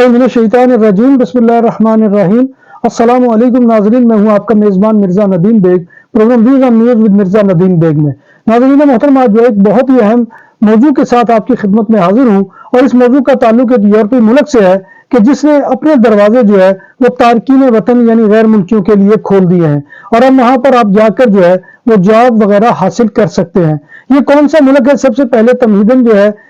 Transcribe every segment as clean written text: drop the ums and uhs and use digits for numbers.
باللہ من الشیطان الرجیم بسم اللہ الرحمن الرحیم۔ السلام علیکم ناظرین، میں ہوں آپ کا میزبان Mirza Nadeem Baig, program views on news with Mirza Nadeem Baig میں۔ ناظرین محترم، آج ایک بہت ہی اہم موضوع کے ساتھ آپ کی خدمت میں حاضر ہوں، اور اس موضوع کا تعلق ایک یورپی ملک سے ہے کہ جس نے اپنے دروازے وہ تارکین وطن یعنی غیر ملکیوں کے لیے کھول دیے ہیں، اور اب وہاں پر آپ جا کر وہ جاب وغیرہ حاصل کر سکتے ہیں۔ یہ کون سا ملک ہے؟ سب سے پہلے تمہیداً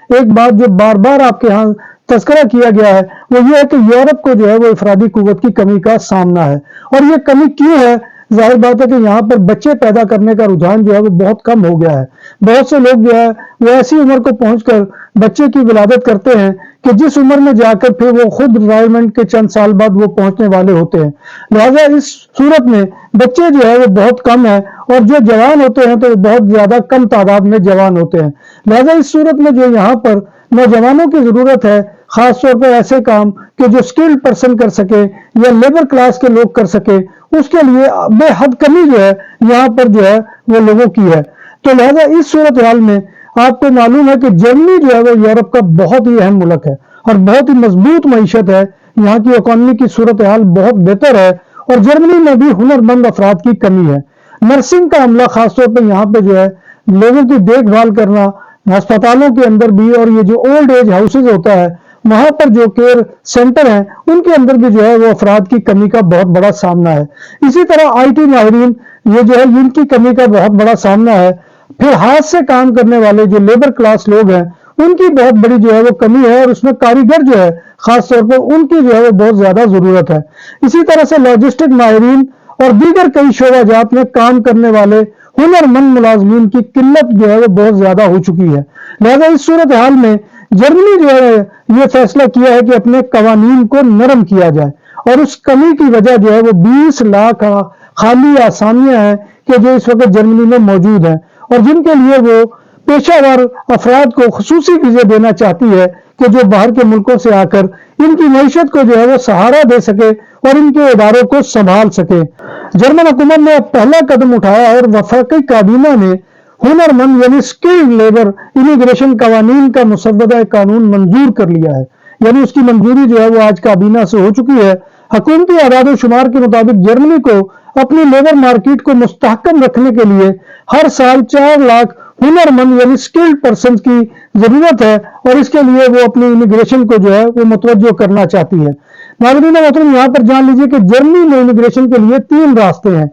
ایک بات جو بار بار آپ کے ہاں تذکرہ کیا گیا ہے وہ یہ ہے کہ یورپ کو وہ افرادی قوت کی کمی کا سامنا ہے۔ اور یہ کمی کیوں ہے؟ ظاہر بات ہے کہ یہاں پر بچے پیدا کرنے کا رجحان وہ بہت کم ہو گیا ہے۔ بہت سے لوگ وہ ایسی عمر کو پہنچ کر بچے کی ولادت کرتے ہیں کہ جس عمر میں جا کر پھر وہ خود ریٹائرمنٹ کے چند سال بعد وہ پہنچنے والے ہوتے ہیں۔ لہٰذا اس صورت میں بچے وہ بہت کم ہیں، اور جو جوان ہوتے ہیں تو وہ بہت زیادہ کم تعداد میں جوان ہوتے ہیں۔ لہٰذا اس صورت میں یہاں پر نوجوانوں کی ضرورت ہے، خاص طور پر ایسے کام کہ جو سکلڈ پرسن کر سکے یا لیبر کلاس کے لوگ کر سکے، اس کے لیے بے حد کمی یہاں پر وہ لوگوں کی ہے۔ تو لہذا اس صورتحال میں آپ کو معلوم ہے کہ جرمنی وہ یورپ کا بہت ہی اہم ملک ہے اور بہت ہی مضبوط معیشت ہے۔ یہاں کی اکانومی کی صورتحال بہت بہتر ہے، اور جرمنی میں بھی ہنرمند افراد کی کمی ہے۔ نرسنگ کا عملہ خاص طور پر یہاں پہ لوگوں کی دیکھ بھال کرنا، ہسپتالوں کے اندر بھی، اور یہ جو اولڈ ایج ہاؤسز ہوتا ہے وہاں پر جو کیئر سینٹر ہیں ان کے اندر بھی وہ افراد کی کمی کا بہت بڑا سامنا ہے۔ اسی طرح آئی ٹی ماہرین ان کی کمی کا بہت بڑا سامنا ہے۔ پھر ہاتھ سے کام کرنے والے جو لیبر کلاس لوگ ہیں ان کی بہت بڑی وہ کمی ہے، اور اس میں کاریگر خاص طور پر ان کی وہ بہت زیادہ ضرورت ہے۔ اسی طرح سے لاجسٹک ماہرین اور دیگر کئی شعبہ جات میں کام کرنے والے ہنرمند ملازمین کی قلت وہ بہت زیادہ ہو چکی ہے۔ لہذا اس صورتحال میں جرمنی یہ فیصلہ کیا ہے کہ اپنے قوانین کو نرم کیا جائے، اور اس کمی کی وجہ وہ 20 لاکھ خالی آسامیاں ہیں کہ جو اس وقت جرمنی میں موجود ہیں، اور جن کے لیے وہ پیشہ ور افراد کو خصوصی ویزے دینا چاہتی ہے کہ جو باہر کے ملکوں سے آ کر ان کی معیشت کو وہ سہارا دے سکے اور ان کے اداروں کو سنبھال سکے۔ جرمن حکومت نے اب پہلا قدم اٹھایا اور وفاقی کابینہ نے ہنرمند یعنی سکلڈ لیبر امیگریشن قوانین کا مسودہ قانون منظور کر لیا ہے، یعنی اس کی منظوری وہ آج کابینہ سے ہو چکی ہے۔ حکومتی اعداد و شمار کے مطابق جرمنی کو اپنی لیبر مارکیٹ کو مستحکم رکھنے کے لیے ہر سال 4 لاکھ ہنرمند یعنی سکلڈ پرسنز کی ضرورت ہے، اور اس کے لیے وہ اپنی امیگریشن کو وہ متوجہ کرنا چاہتی ہے۔ ناظرین محترم، یہاں پر جان لیجئے کہ جرمنی میں امیگریشن کے لیے 3 راستے ہیں۔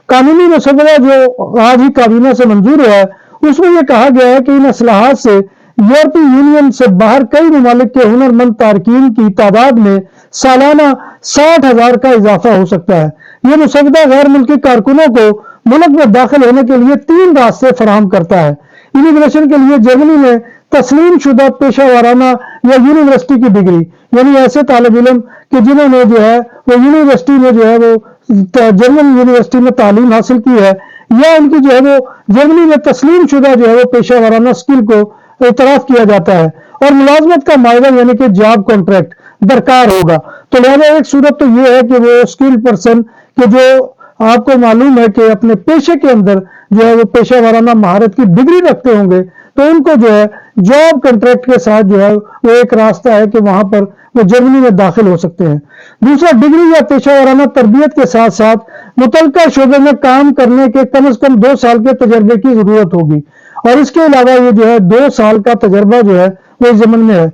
قانونی مسودہ جو آج ہی کابینہ سے منظور ہوا ہے اس میں یہ کہا گیا ہے کہ ان اصلاحات سے یورپی یونین سے باہر کئی ممالک کے ہنرمند تارکین کی تعداد میں سالانہ 60,000 کا اضافہ ہو سکتا ہے۔ یہ مسودہ غیر ملکی کارکنوں کو ملک میں داخل ہونے کے لیے 3 راستے فراہم کرتا ہے۔ امیگریشن کے لیے جرمنی میں تسلیم شدہ پیشہ ورانہ یا یونیورسٹی کی ڈگری، یعنی ایسے طالب علم کہ جنہوں نے وہ یونیورسٹی میں وہ جرمن یونیورسٹی میں تعلیم حاصل کی ہے، یا ان کی وہ جرمنی میں تسلیم شدہ وہ پیشہ ورانہ سکل کو اعتراف کیا جاتا ہے، اور ملازمت کا معاہدہ یعنی کہ جاب کانٹریکٹ درکار ہوگا۔ تو لہذا ایک صورت تو یہ ہے کہ وہ سکل پرسن کہ جو آپ کو معلوم ہے کہ اپنے پیشے کے اندر وہ پیشہ ورانہ مہارت کی ڈگری رکھتے ہوں گے، تو ان کو جاب کنٹریکٹ کے ساتھ وہ ایک راستہ ہے کہ وہاں پر وہ جرمنی میں داخل ہو سکتے ہیں۔ دوسرا، ڈگری یا پیشہ ورانہ تربیت کے ساتھ ساتھ متعلقہ شعبے میں کام کرنے کے کم از کم 2 سال کے تجربے کی ضرورت ہوگی، اور اس کے علاوہ یہ 2 سال کا تجربہ وہ ضمن میں ہے۔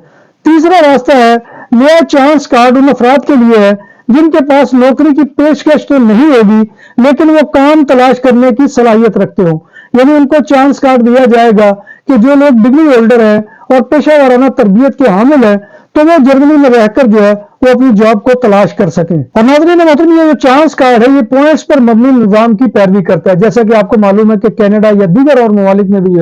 تیسرا راستہ ہے نیا چانس کارڈ ان افراد کے لیے ہے جن کے پاس نوکری کی پیشکش تو نہیں ہوگی لیکن وہ کام تلاش کرنے کی صلاحیت رکھتے ہوں، یعنی ان کو چانس کارڈ دیا جائے گا کہ جو لوگ ڈگری ہولڈر ہیں اور پیشہ ورانہ تربیت کے حامل ہیں تو وہ جرمنی میں رہ کر وہ اپنی جاب کو تلاش کر سکیں۔ اور ناظرین محترم، یہ جو چانس کارڈ ہے یہ پوائنٹس پر مبنی نظام کی پیروی کرتا ہے، جیسا کہ آپ کو معلوم ہے کہ کینیڈا یا دیگر اور ممالک میں بھی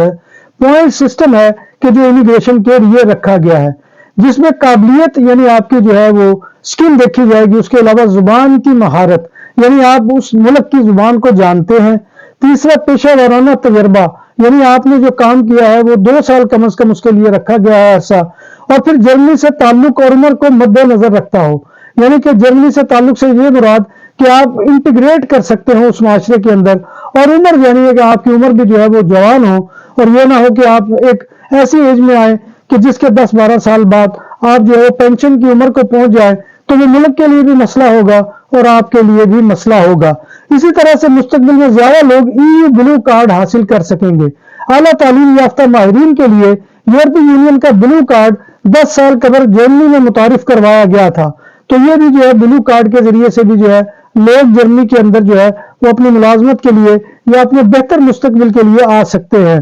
پوائنٹ سسٹم ہے کہ جو امیگریشن کے لیے رکھا گیا ہے، جس میں قابلیت یعنی آپ کی وہ سکل دیکھی جائے گی، اس کے علاوہ زبان کی مہارت یعنی آپ اس ملک کی زبان کو جانتے ہیں۔ تیسرا، پیشہ ورانہ تجربہ یعنی آپ نے جو کام کیا ہے وہ 2 سال کم از کم اس کے لیے رکھا گیا ہے عرصہ، اور پھر جرمنی سے تعلق اور عمر کو مد نظر رکھتا ہو، یعنی کہ جرمنی سے تعلق سے یہ مراد کہ آپ انٹیگریٹ کر سکتے ہو اس معاشرے کے اندر، اور عمر یعنی کہ آپ کی عمر بھی وہ جوان ہو، اور یہ نہ ہو کہ آپ ایک ایسی ایج میں آئیں کہ جس کے 10-12 سال بعد آپ جو ہے پینشن کی عمر کو پہنچ جائے تو وہ ملک کے لیے بھی مسئلہ ہوگا اور آپ کے لیے بھی مسئلہ ہوگا۔ اسی طرح سے مستقبل میں زیادہ لوگ EU بلو کارڈ حاصل کر سکیں گے۔ اعلیٰ تعلیم یافتہ ماہرین کے لیے یورپی یونین کا بلو کارڈ 10 سال قبل جرمنی میں متعارف کروایا گیا تھا، تو یہ بھی جو ہے بلو کارڈ کے ذریعے سے بھی جو ہے لوگ جرمنی کے اندر جو ہے وہ اپنی ملازمت کے لیے یا اپنے بہتر مستقبل کے لیے آ سکتے ہیں۔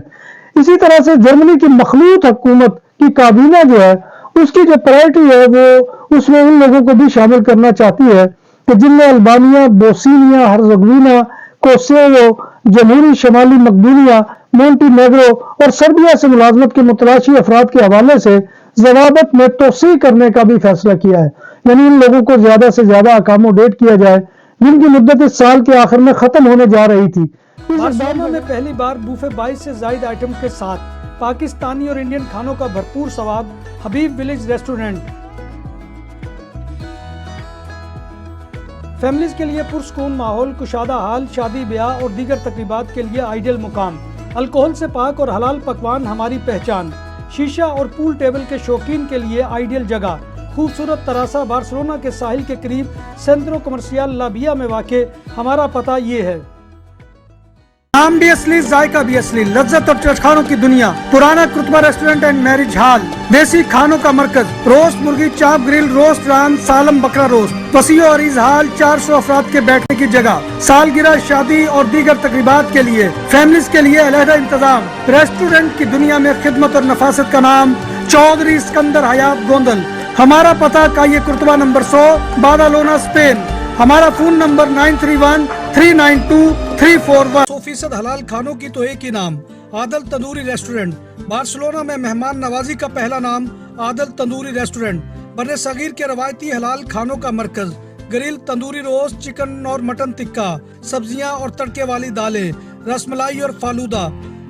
اسی طرح سے جرمنی کی مخلوط حکومت کی کابینہ جو ہے اس کی جو پرائرٹی ہے وہ اس میں ان لوگوں کو بھی شامل کرنا چاہتی ہے کہ جن میں البانیہ، بوسنیا ہرزیگووینا، کوسوو، جمہوری شمالی مقدونیہ، مونٹی نیگرو اور سربیا سے ملازمت کے متلاشی افراد کے حوالے سے ضوابط میں توسیع کرنے کا بھی فیصلہ کیا ہے، یعنی ان لوگوں کو زیادہ سے زیادہ اکاموڈیٹ کیا جائے جن کی مدت اس سال کے آخر میں ختم ہونے جا رہی تھی۔ بارسلونا میں پہلی بار بوفے 22 سے زائد آئٹم کے ساتھ پاکستانی اور انڈین کھانوں کا بھرپور سواد، حبیب ولیج ریسٹورنٹ۔ فیملیز کے لیے پرسکون ماحول، کشادہ حال، شادی بیاہ اور دیگر تقریبات کے لیے آئیڈیل مقام، الکوہل سے پاک اور حلال پکوان ہماری پہچان، شیشہ اور پول ٹیبل کے شوقین کے لیے آئیڈیل جگہ، خوبصورت تراسا بارسلونا کے ساحل کے قریب سینٹرو کمرشیال لا ویا میں واقع۔ ہمارا پتہ یہ ہے۔ نام بھی اصلی، ذائقہ بھی اصلی، لذت اور چٹخانوں کی دنیا، پرانا کرتبہ ریسٹورنٹ اینڈ میرج ہال، دیسی کھانوں کا مرکز، روسٹ مرغی، چاپ گرل، روسٹ ران، سالم بکرا روسٹ، وسیع اور عریض ہال، 400 افراد کے بیٹھنے کی جگہ، سالگرہ، شادی اور دیگر تقریبات کے لیے، فیملیز کے لیے علیحدہ انتظام۔ ریسٹورنٹ کی دنیا میں خدمت اور نفاست کا نام چودھری اسکندر حیات گوندل۔ ہمارا پتہ کائیے کرتبہ نمبر 100، بادالونا، اسپین۔ ہمارا فون نمبر 9313923341۔ 100% حلال کھانوں کی تو ایک ہی نام، عادل تندوری ریسٹورنٹ۔ بارسلونا میں مہمان نوازی کا پہلا نام عادل تندوری ریسٹورنٹ، بر صغیر کے روایتی حلال کھانوں کا مرکز، گرل، تندوری روسٹ، چکن اور مٹن ٹکا، سبزیاں اور تڑکے والی دالیں، رس ملائی اور فالودہ۔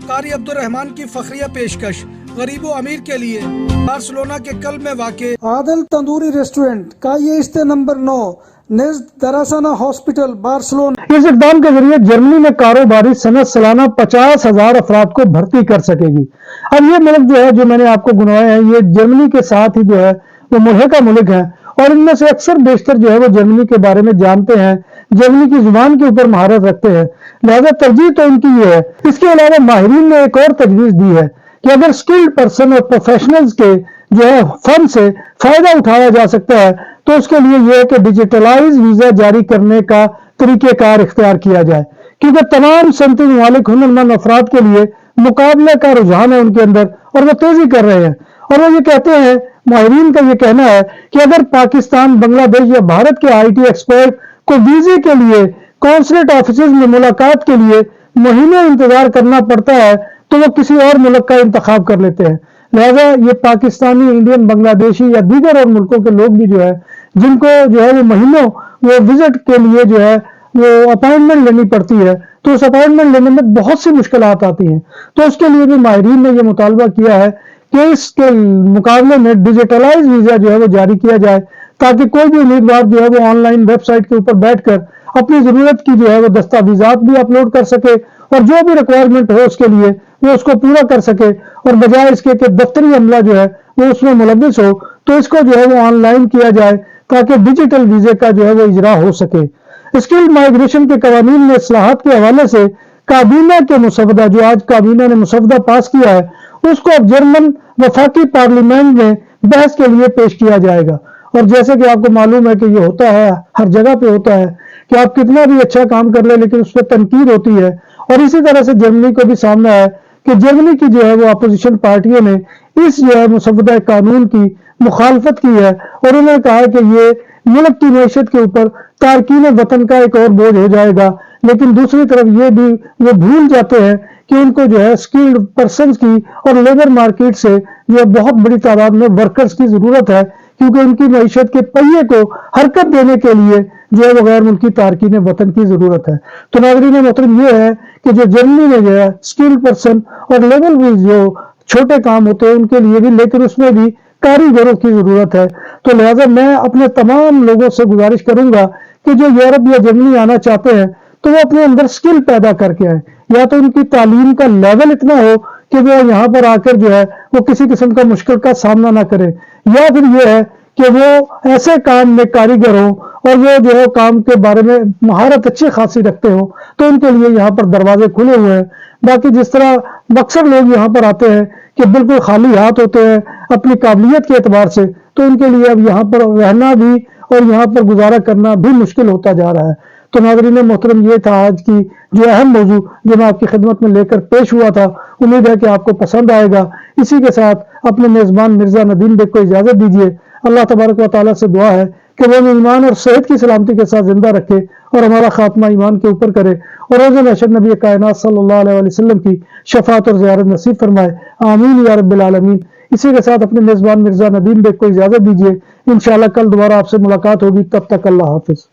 قاری عبدالرحمان کی فخریہ پیشکش، غریب و امیر کے لیے، بارسلونا کے قلب میں واقع عادل تندوری ریسٹورنٹ کا یہ استے نمبر 9 نزد دراسانہ ہاسپٹل، بارسلونا۔ اس اقدام کے ذریعے جرمنی میں کاروباری صنعت سالانہ 50,000 افراد کو بھرتی کر سکے گی۔ اب یہ ملک جو ہے جو میں نے آپ کو گنوائے ہیں یہ جرمنی کے ساتھ ہی جو ہے وہ ملحقہ ملک ہیں، اور ان میں سے اکثر بیشتر جو ہے وہ جرمنی کے بارے میں جانتے ہیں، جرمنی کی زبان کے اوپر مہارت رکھتے ہیں، لہذا ترجیح تو ان کی یہ ہے۔ اس کے علاوہ ماہرین نے ایک اور تجویز دی ہے کہ اگر اسکلڈ پرسن اور پروفیشنلز کے جو ہے فنڈ سے فائدہ اٹھایا جا سکتا ہے تو اس کے لیے یہ ہے کہ ڈیجیٹلائز ویزا جاری کرنے کا طریقہ کار اختیار کیا جائے، کیونکہ تمام صنعتی ممالک ہنرمند افراد کے لیے مقابلے کا رجحان ہے ان کے اندر اور وہ تیزی کر رہے ہیں، اور وہ یہ کہتے ہیں، ماہرین کا یہ کہنا ہے کہ اگر پاکستان، بنگلہ دیش یا بھارت کے آئی ٹی ایکسپرٹ کو ویزے کے لیے کونسلیٹ آفیسز میں ملاقات کے لیے مہینے انتظار کرنا پڑتا ہے تو وہ کسی اور ملک کا انتخاب کر لیتے ہیں۔ لہذا یہ پاکستانی، انڈین، بنگلہ دیشی یا دیگر اور ملکوں کے لوگ بھی جو ہے جن کو جو ہے وہ مہینوں وہ وزٹ کے لیے جو ہے وہ اپائنٹمنٹ لینی پڑتی ہے تو اس اپائنٹمنٹ لینے میں بہت سی مشکلات آتی ہیں، تو اس کے لیے بھی ماہرین نے یہ مطالبہ کیا ہے کہ اس کے مقابلے میں ڈیجیٹلائز ویزا جو ہے وہ جاری کیا جائے تاکہ کوئی بھی امیدوار جو ہے وہ آن لائن ویب سائٹ کے اوپر بیٹھ کر اپنی ضرورت کی جو ہے وہ دستاویزات بھی اپلوڈ کر سکے اور جو بھی ریکوائرمنٹ ہو اس کے لیے وہ اس کو پورا کر سکے، اور بجائے اس کے کہ دفتری عملہ جو ہے وہ اس میں ملوث ہو تو اس کو جو ہے وہ آن لائن کیا جائے تاکہ ڈیجیٹل ویزے کا جو ہے وہ اجرا ہو سکے۔ اسکل مائیگریشن کے قوانین میں اصلاحات کے حوالے سے کابینہ کے مسودہ جو آج کابینہ نے مسودہ پاس کیا ہے اس کو اب جرمن وفاقی پارلیمنٹ میں بحث کے لیے پیش کیا جائے گا، اور جیسے کہ آپ کو معلوم ہے کہ یہ ہوتا ہے ہر جگہ پہ ہوتا ہے کہ آپ کتنا بھی اچھا کام کر لیں لیکن اس پہ تنقید ہوتی ہے، اور اسی طرح سے جرمنی کو بھی سامنا ہے کہ جرمنی کی جو ہے وہ اپوزیشن پارٹیوں نے اس جو ہے مسودہ قانون کی مخالفت کی ہے اور انہوں نے کہا ہے کہ یہ ملک کی معیشت کے اوپر تارکین وطن کا ایک اور بوجھ ہو جائے گا، لیکن دوسری طرف یہ بھی وہ بھول جاتے ہیں کہ ان کو جو ہے اسکلڈ پرسنز کی اور لیبر مارکیٹ سے جو ہے بہت بڑی تعداد میں ورکرز کی ضرورت ہے، کیونکہ ان کی معیشت کے پہیے کو حرکت دینے کے لیے جو ہے وہ غیر ملکی تارکین وطن کی ضرورت ہے۔ تو ناظرین محترم یہ ہے کہ جو جرمنی میں جو ہے اسکلڈ پرسن اور لیبل بھی جو چھوٹے کام ہوتے ہیں ان کے لیے بھی، لیکن اس میں بھی کاریگروں کی ضرورت ہے، تو لہٰذا میں اپنے تمام لوگوں سے گزارش کروں گا کہ جو یورپ یا جرمنی آنا چاہتے ہیں تو وہ اپنے اندر سکل پیدا کر کے آئیں، یا تو ان کی تعلیم کا لیول اتنا ہو کہ وہ یہاں پر آ کر جو ہے وہ کسی قسم کا مشکل کا سامنا نہ کرے، یا پھر یہ ہے کہ وہ ایسے کام میں کاریگر ہوں اور وہ جو ہے کام کے بارے میں مہارت اچھی خاصی رکھتے ہوں، تو ان کے لیے یہاں پر دروازے کھلے ہوئے ہیں۔ باقی جس طرح اکثر لوگ یہاں پر آتے ہیں کہ بالکل خالی ہاتھ ہوتے ہیں اپنی قابلیت کے اعتبار سے، تو ان کے لیے اب یہاں پر رہنا بھی اور یہاں پر گزارا کرنا بھی مشکل ہوتا جا رہا ہے۔ تو ناظرین محترم، یہ تھا آج کی جو اہم موضوع جو میں آپ کی خدمت میں لے کر پیش ہوا تھا۔ امید ہے کہ آپ کو پسند آئے گا۔ اسی کے ساتھ اپنے میزبان مرزا ندیم بیگ کو اجازت دیجیے۔ اللہ تبارک و تعالیٰ سے دعا ہے کہ وہ ہمیں ایمان اور صحت کی سلامتی کے ساتھ زندہ رکھے اور ہمارا خاتمہ ایمان کے اوپر کرے، اور روز محشر نبی کائنات صلی اللہ علیہ وسلم کی شفاعت اور زیارت نصیب فرمائے، آمین یا رب العالمین۔ اسی کے ساتھ اپنے میزبان مرزا ندیم بیگ کو اجازت دیجیے۔ انشاءاللہ کل دوبارہ آپ سے ملاقات ہوگی، تب تک اللہ حافظ۔